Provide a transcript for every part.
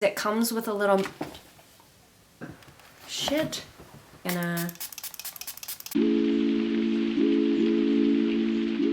It comes with a little shit and a...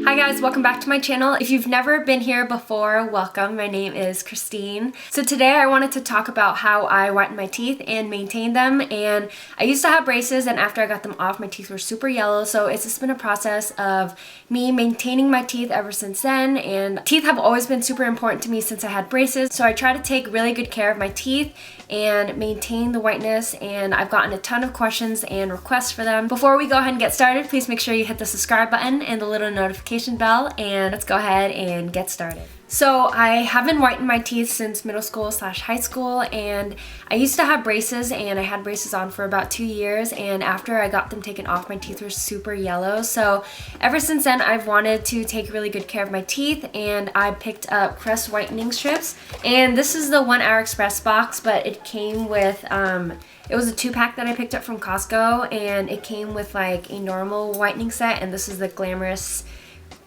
Hi guys, welcome back to my channel. If you've never been here before, welcome. My name is Christine. So today I wanted to talk about how I whiten my teeth and maintain them. And I used to have braces, and after I got them off, my teeth were super yellow. So it's just been a process of me maintaining my teeth ever since then. And teeth have always been super important to me since I had braces. So I try to take really good care of my teeth and maintain the whiteness, and I've gotten a ton of questions and requests for them. Before we go ahead and get started, please make sure you hit the subscribe button and the little notification bell, and let's go ahead and get started. So I haven't whitened my teeth since middle school / high school, and I used to have braces, and I had braces on for about 2 years, and after I got them taken off, my teeth were super yellow. So ever since then, I've wanted to take really good care of my teeth, and I picked up Crest Whitening strips, and this is the 1 Hour Express box, but it came with it was a 2-pack that I picked up from Costco, and it came with like a normal whitening set, and this is the glamorous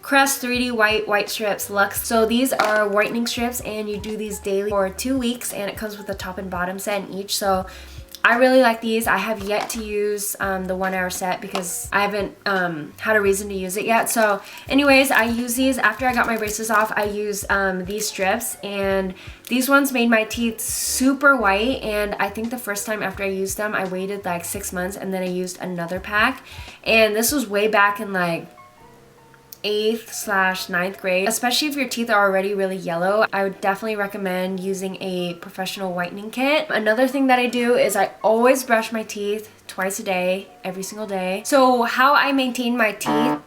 Crest 3D white strips Luxe. So these are whitening strips, and you do these daily for 2 weeks, and it comes with a top and bottom set in each. So I really like these. I have yet to use the 1 hour set because I haven't had a reason to use it yet. So anyways, I use these after I got my braces off. I use these strips, and these ones made my teeth super white, and I think the first time after I used them, I waited like 6 months, and then I used another pack, and this was way back in like 8th / 9th grade. Especially if your teeth are already really yellow, I would definitely recommend using a professional whitening kit. Another thing that I do is I always brush my teeth twice a day, every single day. So how I maintain my teeth,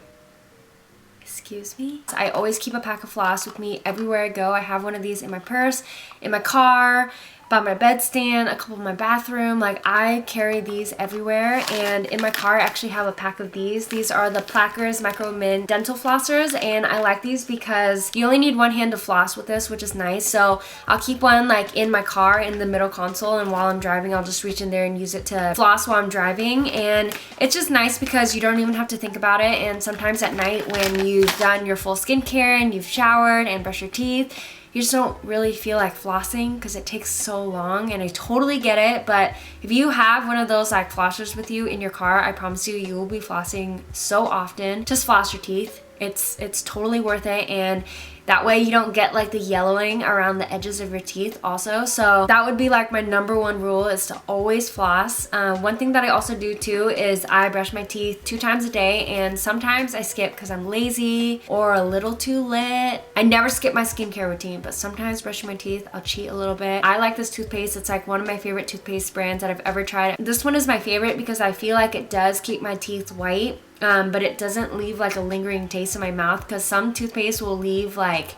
excuse me, I always keep a pack of floss with me everywhere I go. I have one of these in my purse, in my car, by my bedstand, a couple in my bathroom. Like, I carry these everywhere, and in my car I actually have a pack of these. These are the Plackers Micro Min dental flossers, and I like these because you only need one hand to floss with this, which is nice. So I'll keep one like in my car in the middle console, and while I'm driving I'll just reach in there and use it to floss while I'm driving. And it's just nice because you don't even have to think about it, and sometimes at night when you've done your full skincare and you've showered and brushed your teeth, you just don't really feel like flossing because it takes so long, and I totally get it. But if you have one of those like flossers with you in your car, I promise you, you will be flossing so often. Just floss your teeth. It's totally worth it, and that way you don't get like the yellowing around the edges of your teeth also. So that would be like my #1 rule, is to always floss. One thing that I also do too is I brush my teeth 2 times a day, and sometimes I skip because I'm lazy or a little too lit. I never skip my skincare routine, but sometimes brushing my teeth, I'll cheat a little bit. I like this toothpaste. It's like one of my favorite toothpaste brands that I've ever tried. This one is my favorite because I feel like it does keep my teeth white. But it doesn't leave like a lingering taste in my mouth, because some toothpaste will leave like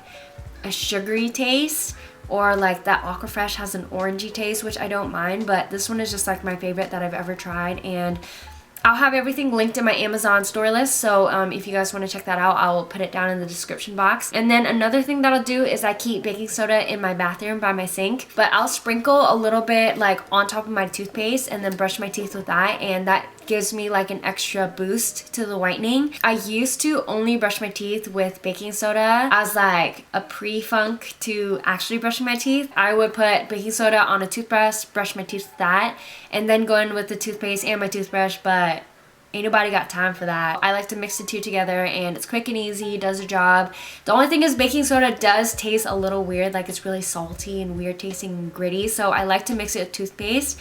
a sugary taste, or like that Aquafresh has an orangey taste, which I don't mind, but this one is just like my favorite that I've ever tried. And I'll have everything linked in my Amazon store list, so if you guys want to check that out, I'll put it down in the description box. And then another thing that I'll do is I keep baking soda in my bathroom by my sink, but I'll sprinkle a little bit like on top of my toothpaste and then brush my teeth with that, and that gives me like an extra boost to the whitening. I used to only brush my teeth with baking soda as like a pre-funk to actually brushing my teeth. I would put baking soda on a toothbrush, brush my teeth with that, and then go in with the toothpaste and my toothbrush, but ain't nobody got time for that. I like to mix the two together, and it's quick and easy, does the job. The only thing is baking soda does taste a little weird, like it's really salty and weird tasting and gritty, so I like to mix it with toothpaste.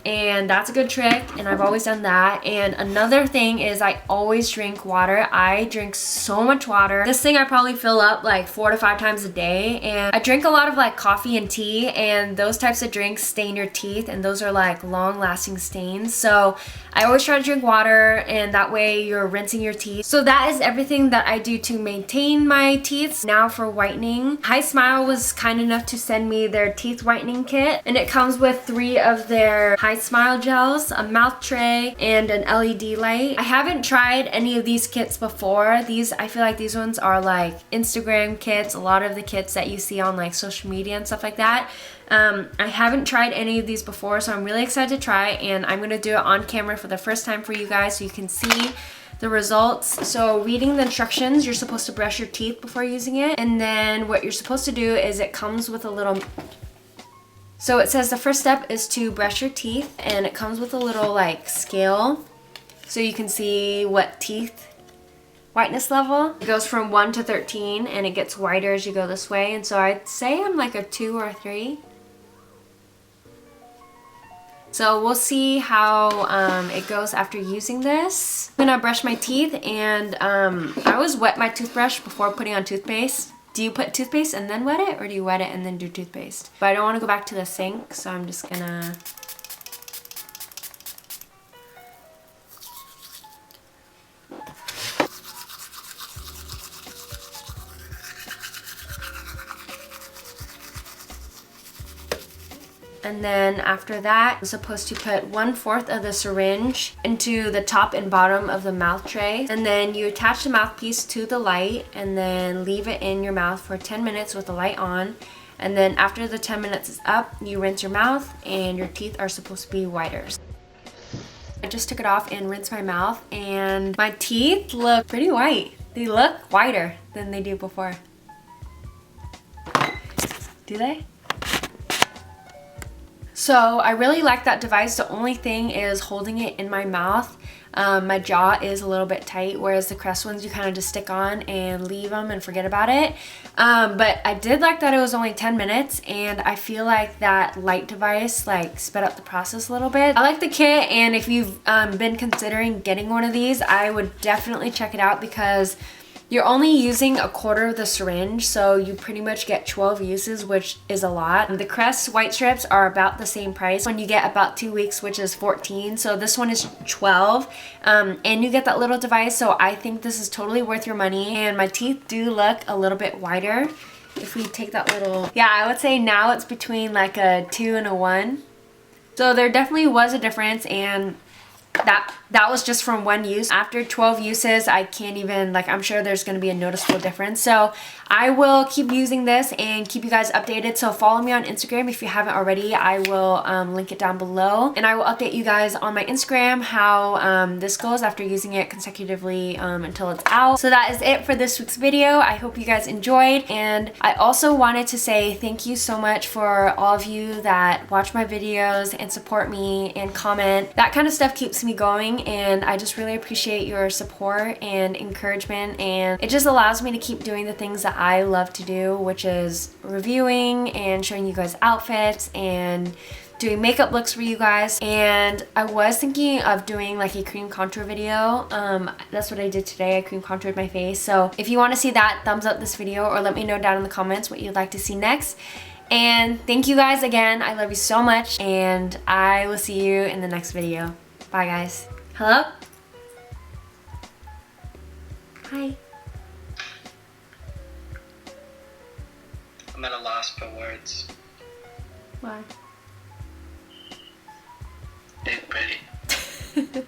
And that's a good trick, and I've always done that. And another thing is I always drink water. I drink so much water. This thing I probably fill up like 4 to 5 times a day, and I drink a lot of like coffee and tea, and those types of drinks stain your teeth, and those are like long lasting stains. So I always try to drink water, and that way you're rinsing your teeth. So that is everything that I do to maintain my teeth. Now for whitening, HiSmile was kind enough to send me their teeth whitening kit, and it comes with 3 of their HiSmile gels, a mouth tray, and an LED light. I haven't tried any of these kits before. I feel like these ones are like Instagram kits, a lot of the kits that you see on like social media and stuff like that. I haven't tried any of these before, so I'm really excited to try, and I'm gonna do it on camera for the first time for you guys so you can see the results. So reading the instructions, you're supposed to brush your teeth before using it, and then what you're supposed to do is it comes with a little So it says the first step is to brush your teeth, and it comes with a little like scale so you can see what teeth whiteness level. It goes from 1 to 13 and it gets whiter as you go this way, and so I'd say I'm like a 2 or a 3. So we'll see how it goes after using this. I'm gonna brush my teeth, and I always wet my toothbrush before putting on toothpaste. Do you put toothpaste and then wet it, or do you wet it and then do toothpaste? But I don't want to go back to the sink, so I'm just gonna... And then after that, I'm supposed to put 1/4 of the syringe into the top and bottom of the mouth tray. And then you attach the mouthpiece to the light and then leave it in your mouth for 10 minutes with the light on. And then after the 10 minutes is up, you rinse your mouth and your teeth are supposed to be whiter. I just took it off and rinsed my mouth, and my teeth look pretty white. They look whiter than they do before. Do they? So I really like that device. The only thing is holding it in my mouth. My jaw is a little bit tight, whereas the Crest ones you kind of just stick on and leave them and forget about it. But I did like that it was only 10 minutes, and I feel like that light device like sped up the process a little bit. I like the kit, and if you've been considering getting one of these, I would definitely check it out because you're only using 1/4 of the syringe, so you pretty much get 12 uses, which is a lot. The Crest white strips are about the same price when you get about 2 weeks, which is 14. So this one is 12, and you get that little device. So I think this is totally worth your money, and my teeth do look a little bit whiter. If we take that little, yeah, I would say now it's between like a 2 and a 1. So there definitely was a difference, and that was just from one use. After 12 uses, I can't even, like, I'm sure there's going to be a noticeable difference. So I will keep using this and keep you guys updated. So follow me on Instagram if you haven't already. I will link it down below, and I will update you guys on my Instagram how this goes after using it consecutively until it's out. So that is it for this week's video. I hope you guys enjoyed, and I also wanted to say thank you so much for all of you that watch my videos and support me and comment. That kind of stuff keeps me going, and I just really appreciate your support and encouragement, and it just allows me to keep doing the things that I love to do, which is reviewing and showing you guys outfits and doing makeup looks for you guys. And I was thinking of doing like a cream contour video. That's what I did today. I cream contoured my face. So if you want to see that, thumbs up this video or let me know down in the comments what you'd like to see next. And thank you guys again. I love you so much, and I will see you in the next video. Bye guys. Hello? Hi. I'm at a loss for words. Why? They're pretty.